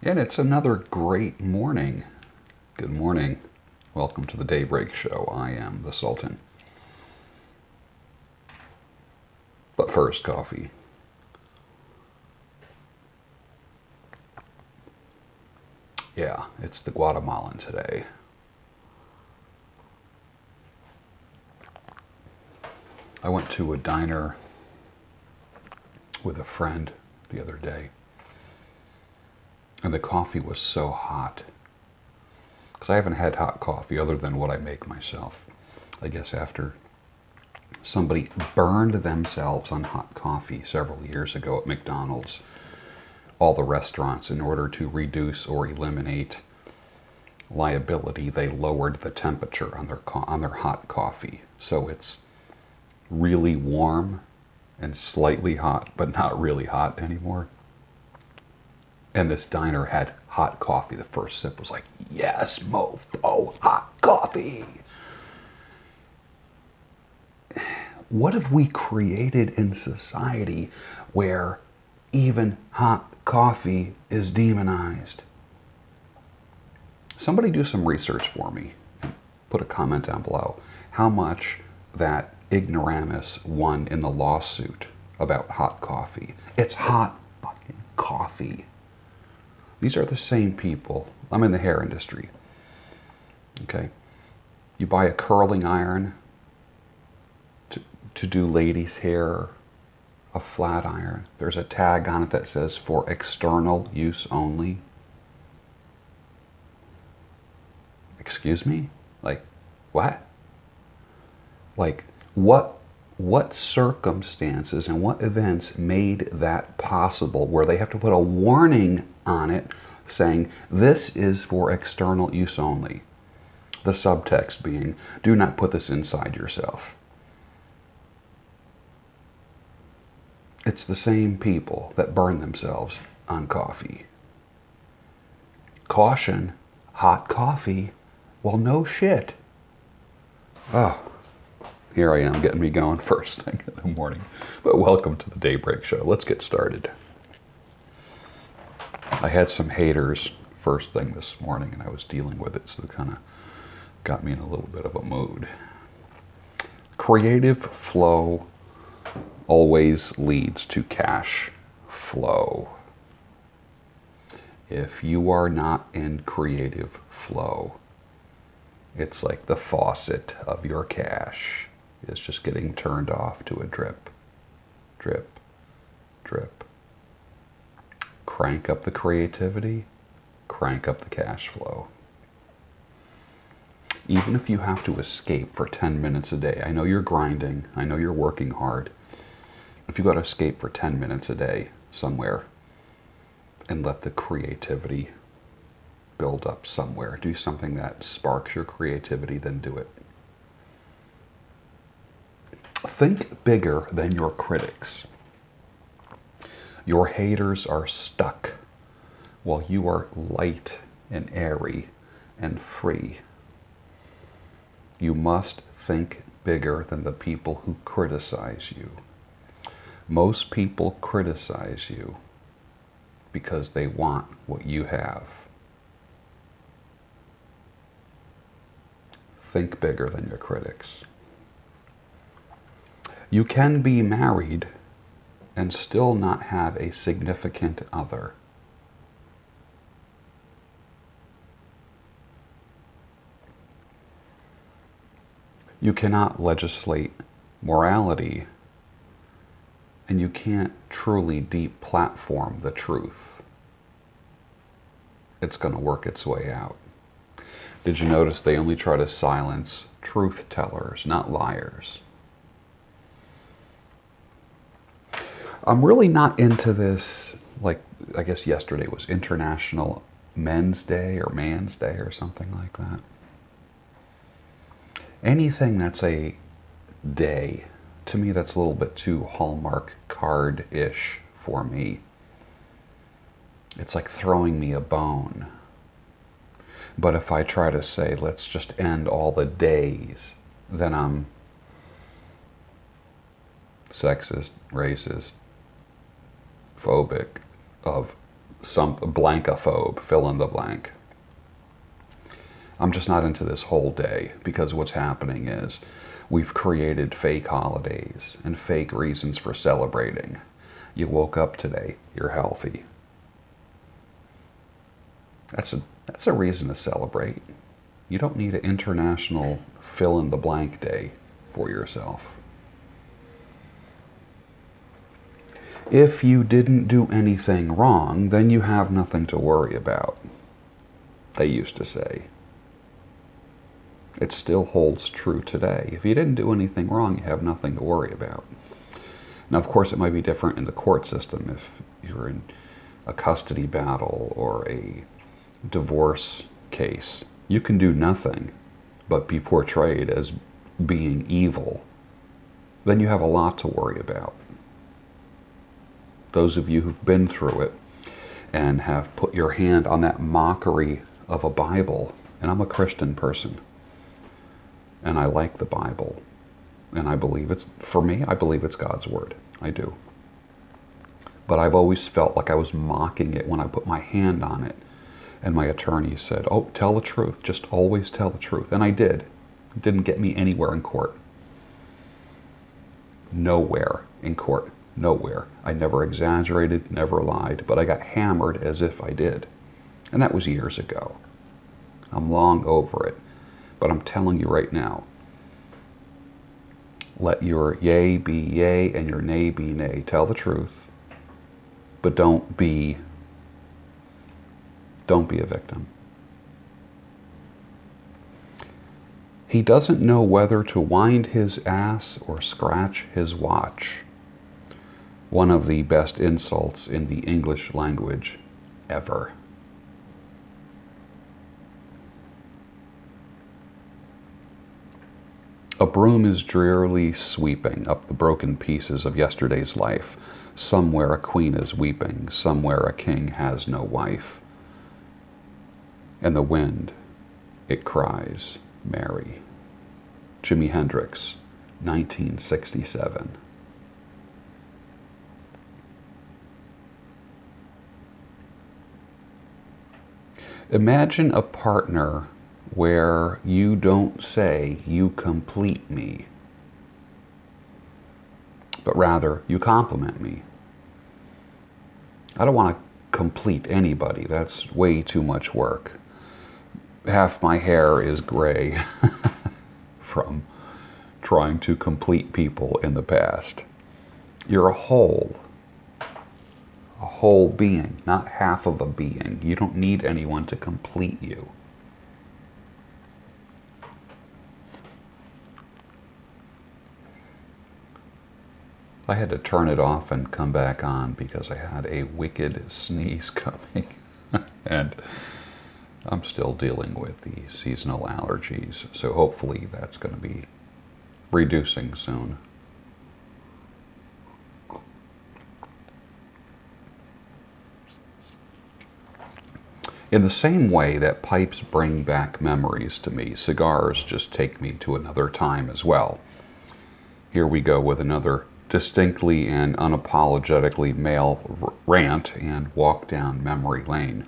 And it's another great morning. Good morning. Welcome to the Daybreak Show. I am the Sultan. But first, coffee. Yeah, it's the Guatemalan today. I went to a diner with a friend the other day, and the coffee was so hot. Because I haven't had hot coffee other than what I make myself. I guess after somebody burned themselves on hot coffee several years ago at McDonald's, all the restaurants, in order to reduce or eliminate liability, they lowered the temperature on their hot coffee. So it's really warm and slightly hot, but not really hot anymore. And this diner had hot coffee. The first sip was like, yes, mofo, hot coffee. What have we created in society where even hot coffee is demonized? Somebody do some research for me. Put a comment down below how much that ignoramus won in the lawsuit about hot coffee. It's hot fucking coffee. These are the same people. I'm in the hair industry. Okay. You buy a curling iron to do ladies' hair, a flat iron. There's a tag on it that says for external use only. Excuse me? Like, what? Like, what circumstances and what events made that possible where they have to put a warning on it saying this is for external use only? The subtext being, do not put this inside yourself. It's the same people that burn themselves on coffee. Caution, hot coffee. Well, no shit. Oh, here I am getting me going first thing in the morning. But welcome to the Daybreak Show. Let's get started. I had some haters first thing this morning and I was dealing with it, so it kind of got me in a little bit of a mood. Creative flow always leads to cash flow. If you are not in creative flow, it's like the faucet of your cash is just getting turned off to a drip, drip, drip. Crank up the creativity, crank up the cash flow. Even if you have to escape for 10 minutes a day, I know you're grinding, I know you're working hard. If you got to escape for 10 minutes a day somewhere and let the creativity build up somewhere, do something that sparks your creativity, then do it. Think bigger than your critics. Your haters are stuck while you are light and airy and free. You must think bigger than the people who criticize you. Most people criticize you because they want what you have. Think bigger than your critics. You can be married and still not have a significant other. You cannot legislate morality, and you can't truly deplatform the truth. It's going to work its way out. Did you notice they only try to silence truth tellers, not liars? I'm really not into this, like, I guess yesterday was International Men's Day or Man's Day or something like that. Anything that's a day, to me that's a little bit too Hallmark card-ish for me. It's like throwing me a bone. But if I try to say, let's just end all the days, then I'm sexist, racist, phobic of some blankophobe, fill in the blank. I'm just not into this whole day, because what's happening is we've created fake holidays and fake reasons for celebrating. You woke up today, you're healthy. That's a reason to celebrate. You don't need an international fill in the blank day for yourself. If you didn't do anything wrong, then you have nothing to worry about, they used to say. It still holds true today. If you didn't do anything wrong, you have nothing to worry about. Now, of course, it might be different in the court system if you're in a custody battle or a divorce case. You can do nothing but be portrayed as being evil. Then you have a lot to worry about. Those of you who've been through it and have put your hand on that mockery of a Bible, and I'm a Christian person, and I like the Bible, and I believe for me, I believe it's God's Word. I do. But I've always felt like I was mocking it when I put my hand on it. And my attorney said, oh, tell the truth. Just always tell the truth. And I did. It didn't get me anywhere in court. Nowhere in court. Nowhere. I never exaggerated, never lied, but I got hammered as if I did. And that was years ago. I'm long over it. But I'm telling you right now, let your yay be yay and your nay be nay. Tell the truth, but don't be a victim. He doesn't know whether to wind his ass or scratch his watch. One of the best insults in the English language ever. A broom is drearily sweeping up the broken pieces of yesterday's life. Somewhere a queen is weeping, somewhere a king has no wife. And the wind, it cries, Mary. Jimi Hendrix, 1967. Imagine a partner where you don't say, you complete me, but rather you compliment me. I don't want to complete anybody. That's way too much work. Half my hair is gray from trying to complete people in the past. You're a whole being, not half of a being. You don't need anyone to complete you. I had to turn it off and come back on because I had a wicked sneeze coming. And I'm still dealing with the seasonal allergies, so hopefully that's going to be reducing soon. In the same way that pipes bring back memories to me, cigars just take me to another time as well. Here we go with another distinctly and unapologetically male rant and walk down memory lane.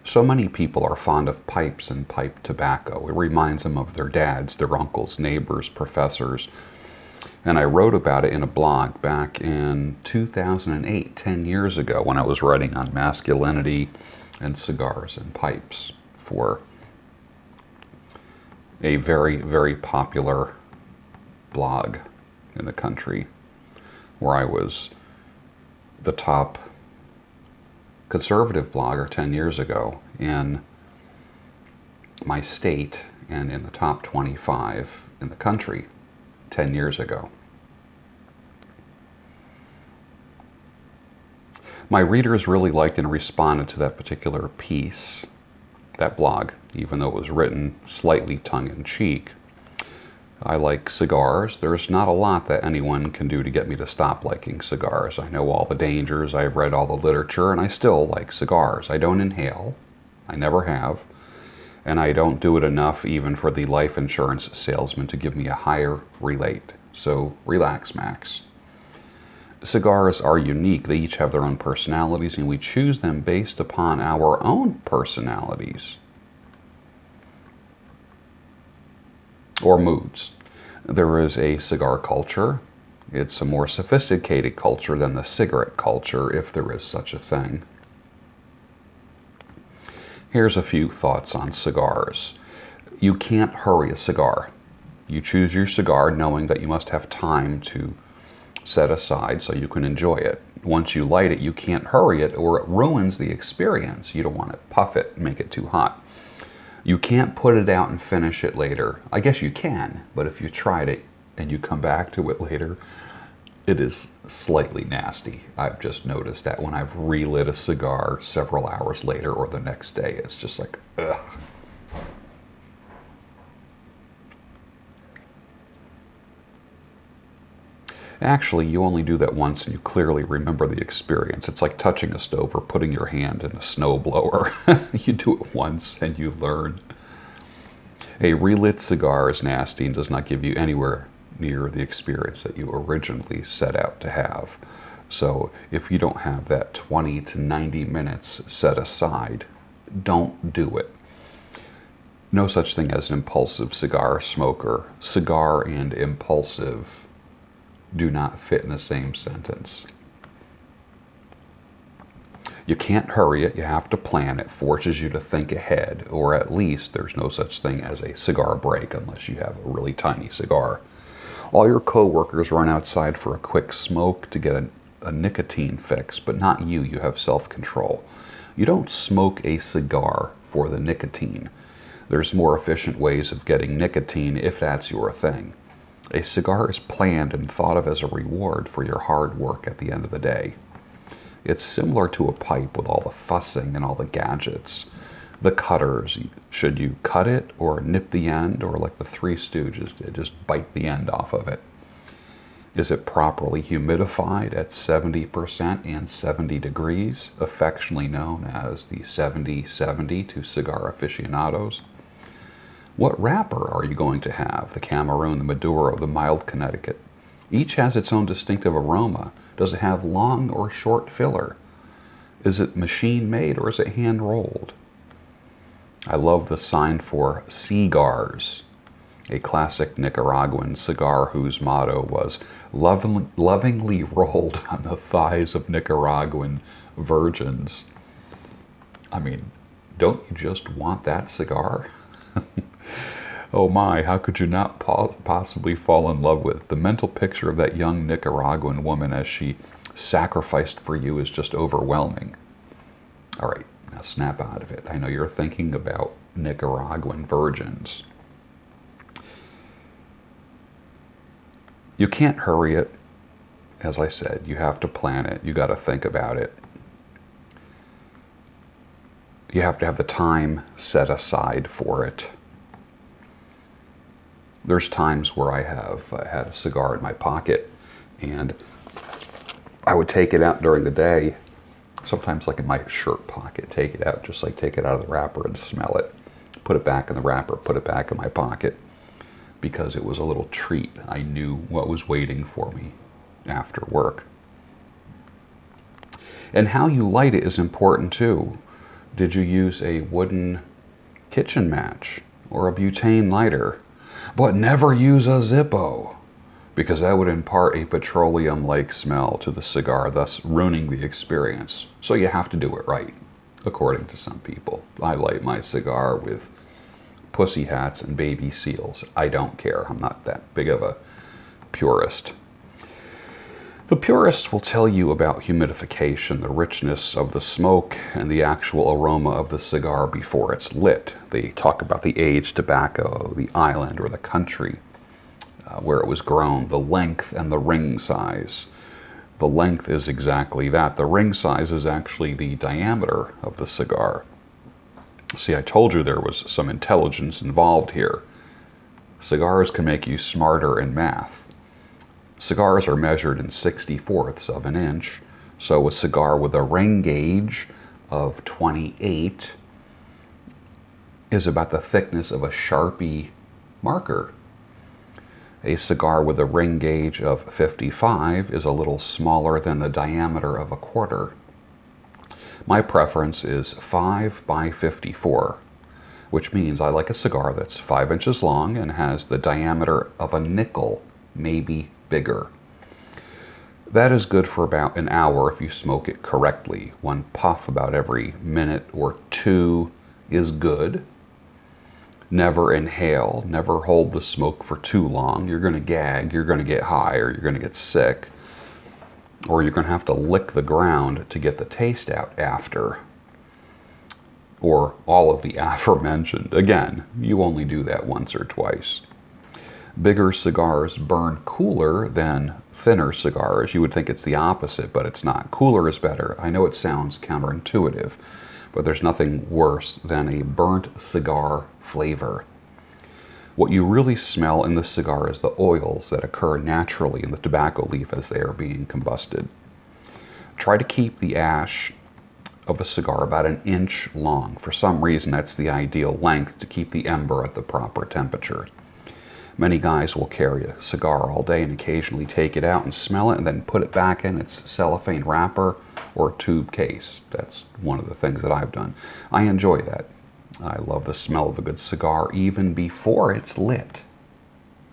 So many people are fond of pipes and pipe tobacco. It reminds them of their dads, their uncles, neighbors, professors. And I wrote about it in a blog back in 2008, 10 years ago, when I was writing on masculinity and cigars and pipes for a very, very popular blog in the country, where I was the top conservative blogger 10 years ago in my state and in the top 25 in the country 10 years ago. My readers really liked and responded to that particular piece, that blog, even though it was written slightly tongue-in-cheek. I like cigars. There's not a lot that anyone can do to get me to stop liking cigars. I know all the dangers, I've read all the literature, and I still like cigars. I don't inhale. I never have. And I don't do it enough even for the life insurance salesman to give me a higher rate. So relax, Max. Cigars are unique. They each have their own personalities, and we choose them based upon our own personalities or moods. There is a cigar culture. It's a more sophisticated culture than the cigarette culture, if there is such a thing. Here's a few thoughts on cigars. You can't hurry a cigar. You choose your cigar knowing that you must have time to set aside so you can enjoy it. Once you light it, you can't hurry it or it ruins the experience. You don't want to puff it and make it too hot. You can't put it out and finish it later. I guess you can, but if you tried it and you come back to it later, it is slightly nasty. I've just noticed that when I've relit a cigar several hours later or the next day, it's just like, ugh. Actually, you only do that once and you clearly remember the experience. It's like touching a stove or putting your hand in a snow blower. You do it once and you learn. A relit cigar is nasty and does not give you anywhere near the experience that you originally set out to have. So if you don't have that 20 to 90 minutes set aside, don't do it. No such thing as an impulsive cigar smoker. Cigar and impulsive do not fit in the same sentence. You can't hurry it, you have to plan. It forces you to think ahead, or at least there's no such thing as a cigar break unless you have a really tiny cigar. All your coworkers run outside for a quick smoke to get a nicotine fix, but not you. You have self-control. You don't smoke a cigar for the nicotine. There's more efficient ways of getting nicotine if that's your thing. A cigar is planned and thought of as a reward for your hard work at the end of the day. It's similar to a pipe with all the fussing and all the gadgets. The cutters, should you cut it or nip the end, or like the Three Stooges did, just bite the end off of it? Is it properly humidified at 70% and 70 degrees, affectionately known as the 70-70 to cigar aficionados? What wrapper are you going to have? The Cameroon, the Maduro, the mild Connecticut. Each has its own distinctive aroma. Does it have long or short filler? Is it machine made or is it hand rolled? I love the sign for cigars, a classic Nicaraguan cigar whose motto was lovingly rolled on the thighs of Nicaraguan virgins. I mean, don't you just want that cigar? Oh my, how could you not possibly fall in love with it? The mental picture of that young Nicaraguan woman as she sacrificed for you is just overwhelming. All right, now snap out of it. I know you're thinking about Nicaraguan virgins. You can't hurry it. As I said, you have to plan it. You got to think about it. You have to have the time set aside for it. There's times where I have had a cigar in my pocket and I would take it out during the day, sometimes like in my shirt pocket, take it out, just like take it out of the wrapper and smell it, put it back in the wrapper, put it back in my pocket, because it was a little treat. I knew what was waiting for me after work. And how you light it is important too. Did you use a wooden kitchen match or a butane lighter? But never use a Zippo, because that would impart a petroleum-like smell to the cigar, thus ruining the experience. So you have to do it right, according to some people. I light my cigar with pussy hats and baby seals. I don't care. I'm not that big of a purist. The purists will tell you about humidification, the richness of the smoke, and the actual aroma of the cigar before it's lit. They talk about the aged tobacco, the island or the country where it was grown, the length and the ring size. The length is exactly that. The ring size is actually the diameter of the cigar. See, I told you there was some intelligence involved here. Cigars can make you smarter in math. Cigars are measured in 64ths of an inch, so a cigar with a ring gauge of 28 is about the thickness of a Sharpie marker. A cigar with a ring gauge of 55 is a little smaller than the diameter of a quarter. My preference is 5 by 54, which means I like a cigar that's 5 inches long and has the diameter of a nickel, maybe bigger. That is good for about an hour if you smoke it correctly. One puff about every minute or two is good. Never inhale, never hold the smoke for too long. You're going to gag, you're going to get high, or you're going to get sick, or you're going to have to lick the ground to get the taste out after, or all of the aforementioned. Again, you only do that once or twice. Bigger cigars burn cooler than thinner cigars. You would think it's the opposite, but it's not. Cooler is better. I know it sounds counterintuitive, but there's nothing worse than a burnt cigar flavor. What you really smell in the cigar is the oils that occur naturally in the tobacco leaf as they are being combusted. Try to keep the ash of a cigar about an inch long. For some reason, that's the ideal length to keep the ember at the proper temperature. Many guys will carry a cigar all day and occasionally take it out and smell it and then put it back in its cellophane wrapper or tube case. That's one of the things that I've done. I enjoy that. I love the smell of a good cigar even before it's lit.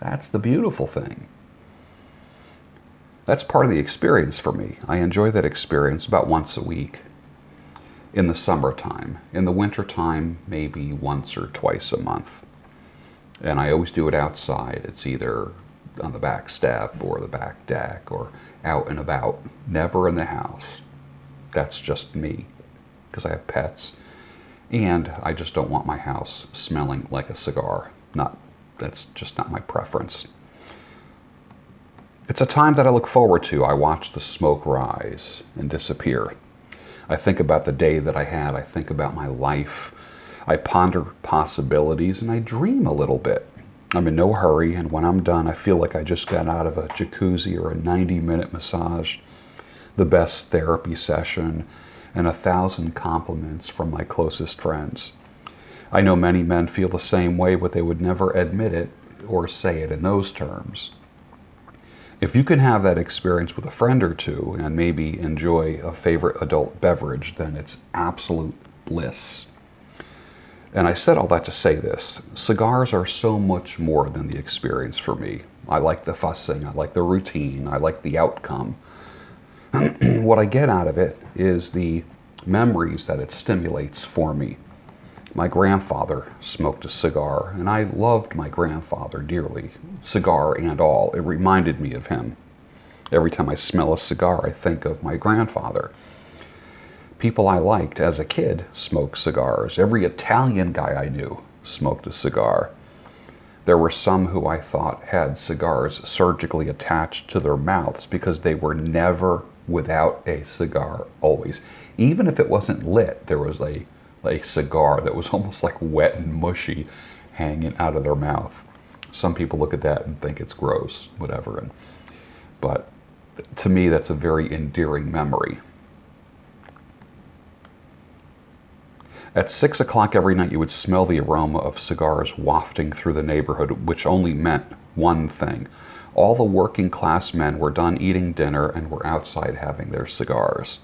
That's the beautiful thing. That's part of the experience for me. I enjoy that experience about once a week in the summertime. In the wintertime, maybe once or twice a month. And I always do it outside. It's either on the back step or the back deck or out and about. Never in the house. That's just me, because I have pets. And I just don't want my house smelling like a cigar. That's just not my preference. It's a time that I look forward to. I watch the smoke rise and disappear. I think about the day that I had. I think about my life. I ponder possibilities and I dream a little bit. I'm in no hurry, and when I'm done, I feel like I just got out of a jacuzzi or a 90-minute massage, the best therapy session, and 1,000 compliments from my closest friends. I know many men feel the same way, but they would never admit it or say it in those terms. If you can have that experience with a friend or two and maybe enjoy a favorite adult beverage, then it's absolute bliss. And I said all that to say this. Cigars are so much more than the experience for me. I like the fussing, I like the routine, I like the outcome. What I get out of it is the memories that it stimulates for me. My grandfather smoked a cigar, and I loved my grandfather dearly, cigar and all. It reminded me of him. Every time I smell a cigar, I think of my grandfather. People I liked as a kid smoked cigars. Every Italian guy I knew smoked a cigar. There were some who I thought had cigars surgically attached to their mouths because they were never without a cigar, always. Even if it wasn't lit, there was a cigar that was almost like wet and mushy hanging out of their mouth. Some people look at that and think it's gross, whatever. But to me, that's a very endearing memory. At 6 o'clock every night, you would smell the aroma of cigars wafting through the neighborhood, which only meant one thing. All the working class men were done eating dinner and were outside having their cigars.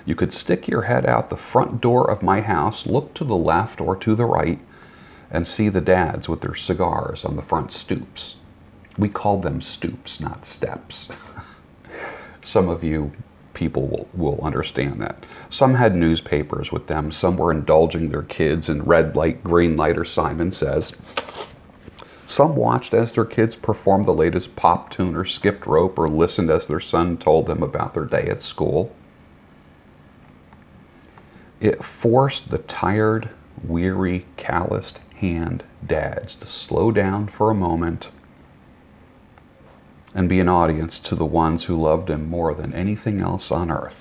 You could stick your head out the front door of my house, look to the left or to the right, and see the dads with their cigars on the front stoops. We called them stoops, not steps. Some of you people will understand that. Some had newspapers with them. Some were indulging their kids in red light, green light, or Simon Says. Some watched as their kids performed the latest pop tune or skipped rope, or listened as their son told them about their day at school. It forced the tired, weary, calloused hand dads to slow down for a moment and be an audience to the ones who loved him more than anything else on earth.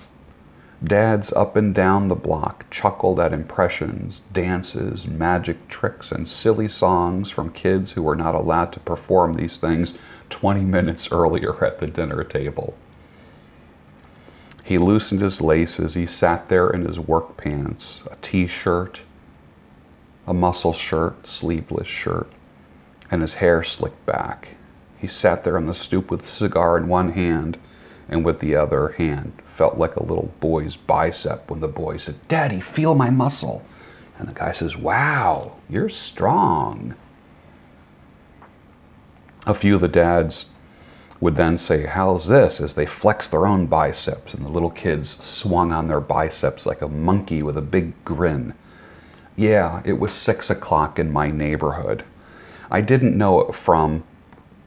Dads up and down the block chuckled at impressions, dances, magic tricks, and silly songs from kids who were not allowed to perform these things 20 minutes earlier at the dinner table. He loosened his laces. He sat there in his work pants, a t-shirt, a muscle shirt, sleeveless shirt, and his hair slicked back. He sat there on the stoop with a cigar in one hand, and with the other hand felt like a little boy's bicep when the boy said, "Daddy, feel my muscle." And the guy says, "Wow, you're strong." A few of the dads would then say, "How's this?" as they flexed their own biceps, and the little kids swung on their biceps like a monkey with a big grin. Yeah, it was 6 o'clock in my neighborhood. I didn't know it from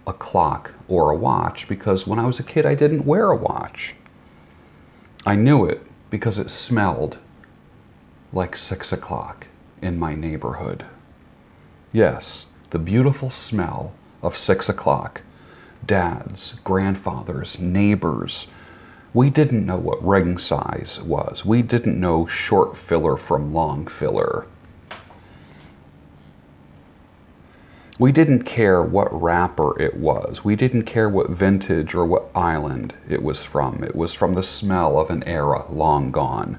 a clock or a watch because when I was a kid I didn't wear a watch. I knew it because it smelled like 6 o'clock in my neighborhood. Yes, the beautiful smell of 6 o'clock. Dads, grandfathers, neighbors. We didn't know what ring size was. We didn't know short filler from long filler. We didn't care what wrapper it was. We didn't care what vintage or what island it was from. It was from the smell of an era long gone.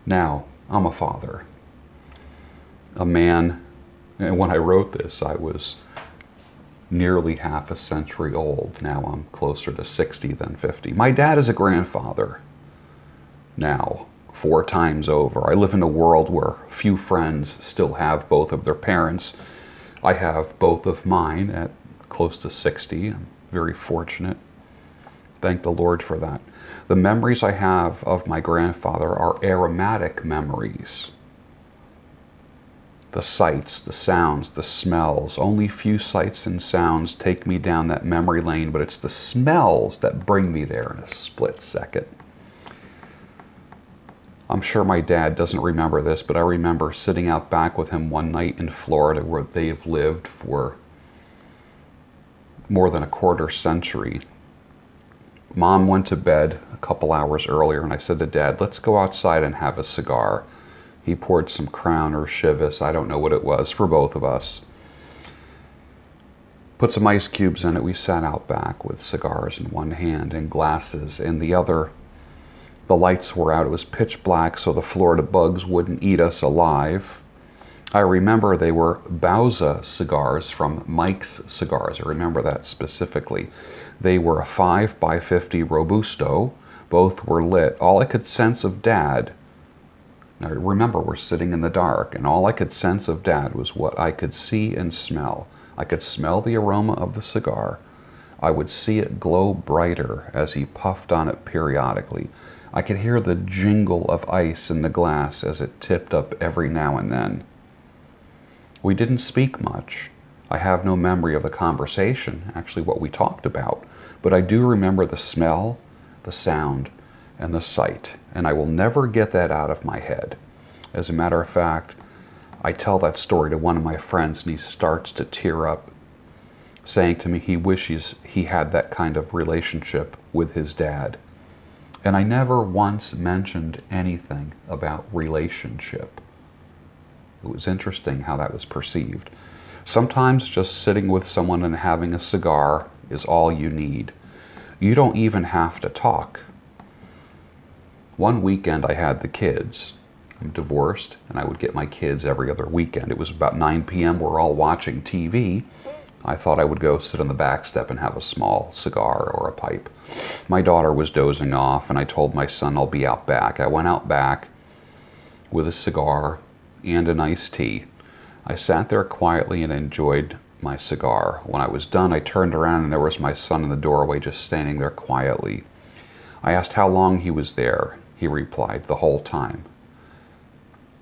Now, I'm a father, a man, and when I wrote this, I was nearly half a century old. Now I'm closer to 60 than 50. My dad is a grandfather now, 4 times over. I live in a world where few friends still have both of their parents. I have both of mine at close to 60. I'm very fortunate. Thank the Lord for that. The memories I have of my grandfather are aromatic memories. The sights, the sounds, the smells. Only few sights and sounds take me down that memory lane, but it's the smells that bring me there in a split second. I'm sure my dad doesn't remember this, but I remember sitting out back with him one night in Florida where they've lived for more than a quarter century. Mom went to bed a couple hours earlier, and I said to Dad, "Let's go outside and have a cigar." He poured some Crown or Chivas, I don't know what it was, for both of us. Put some ice cubes in it. We sat out back with cigars in one hand and glasses in the other. The lights were out. It was pitch black, so the Florida bugs wouldn't eat us alive. I remember they were Bauza cigars from Mike's Cigars. I remember that specifically. They were a 5x50 Robusto. Both were lit. All I could sense of Dad, now remember we're sitting in the dark, and all I could sense of Dad was what I could see and smell. I could smell the aroma of the cigar. I would see it glow brighter as he puffed on it periodically. I could hear the jingle of ice in the glass as it tipped up every now and then. We didn't speak much. I have no memory of the conversation, actually what we talked about, but I do remember the smell, the sound, and the sight, and I will never get that out of my head. As a matter of fact, I tell that story to one of my friends and he starts to tear up, saying to me he wishes he had that kind of relationship with his dad. And I never once mentioned anything about relationship. It was interesting how that was perceived. Sometimes just sitting with someone and having a cigar is all you need. You don't even have to talk. One weekend I had the kids. I'm divorced, and I would get my kids every other weekend. It was about 9 p.m. We're all watching TV. I thought I would go sit on the back step and have a small cigar or a pipe. My daughter was dozing off, and I told my son I'll be out back. I went out back with a cigar and an iced tea. I sat there quietly and enjoyed my cigar. When I was done, I turned around and there was my son in the doorway just standing there quietly. I asked how long he was there. He replied, "The whole time."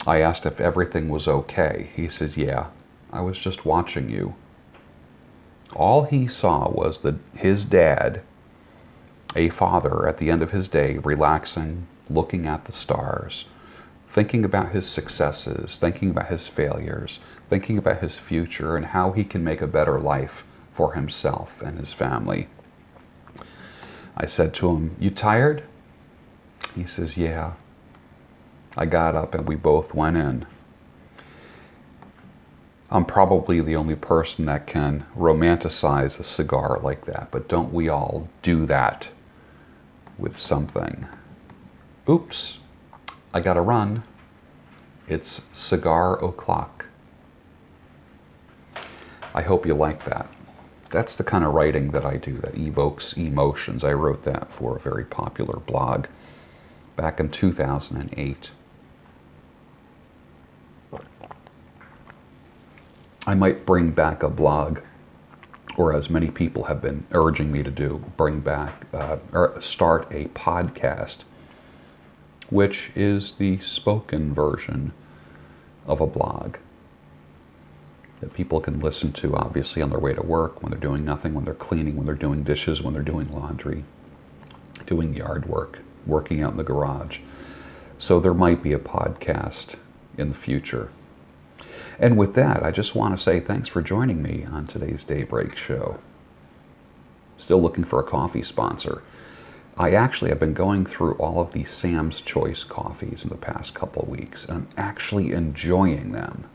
I asked if everything was okay. He says, "Yeah, I was just watching you." All he saw was his dad, a father at the end of his day, relaxing, looking at the stars, thinking about his successes, thinking about his failures, thinking about his future and how he can make a better life for himself and his family. I said to him, "You tired?" He says, "Yeah." I got up and we both went in. I'm probably the only person that can romanticize a cigar like that, but don't we all do that with something? Oops, I gotta run. It's cigar o'clock. I hope you like that. That's the kind of writing that I do, that evokes emotions. I wrote that for a very popular blog back in 2008. I might bring back a blog, or as many people have been urging me to do, bring back or start a podcast, which is the spoken version of a blog that people can listen to, obviously, on their way to work, when they're doing nothing, when they're cleaning, when they're doing dishes, when they're doing laundry, doing yard work, working out in the garage. So there might be a podcast in the future. And with that, I just want to say thanks for joining me on today's Daybreak Show. Still looking for a coffee sponsor. I actually have been going through all of these Sam's Choice coffees in the past couple of weeks, and I'm actually enjoying them.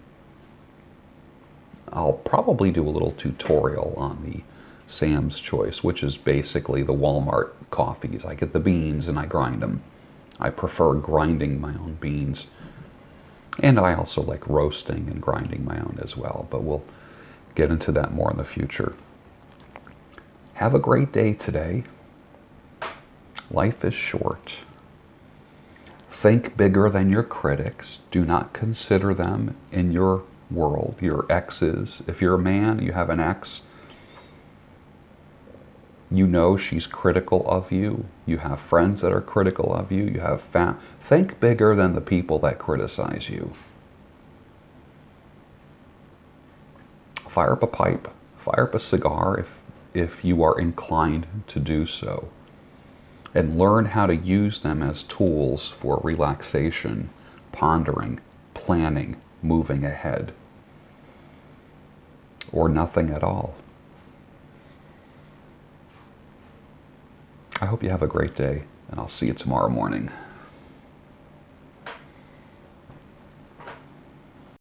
I'll probably do a little tutorial on the Sam's Choice, which is basically the Walmart coffees. I get the beans and I grind them. I prefer grinding my own beans. And I also like roasting and grinding my own as well, but we'll get into that more in the future. Have a great day today. Life is short. Think bigger than your critics. Do not consider them in your world, your exes. If you're a man, you have an ex, you know she's critical of you. You have friends that are critical of you. You have think bigger than the people that criticize you. Fire up a pipe, fire up a cigar if you are inclined to do so, and learn how to use them as tools for relaxation, pondering, planning, moving ahead, or nothing at all. I hope you have a great day, and I'll see you tomorrow morning.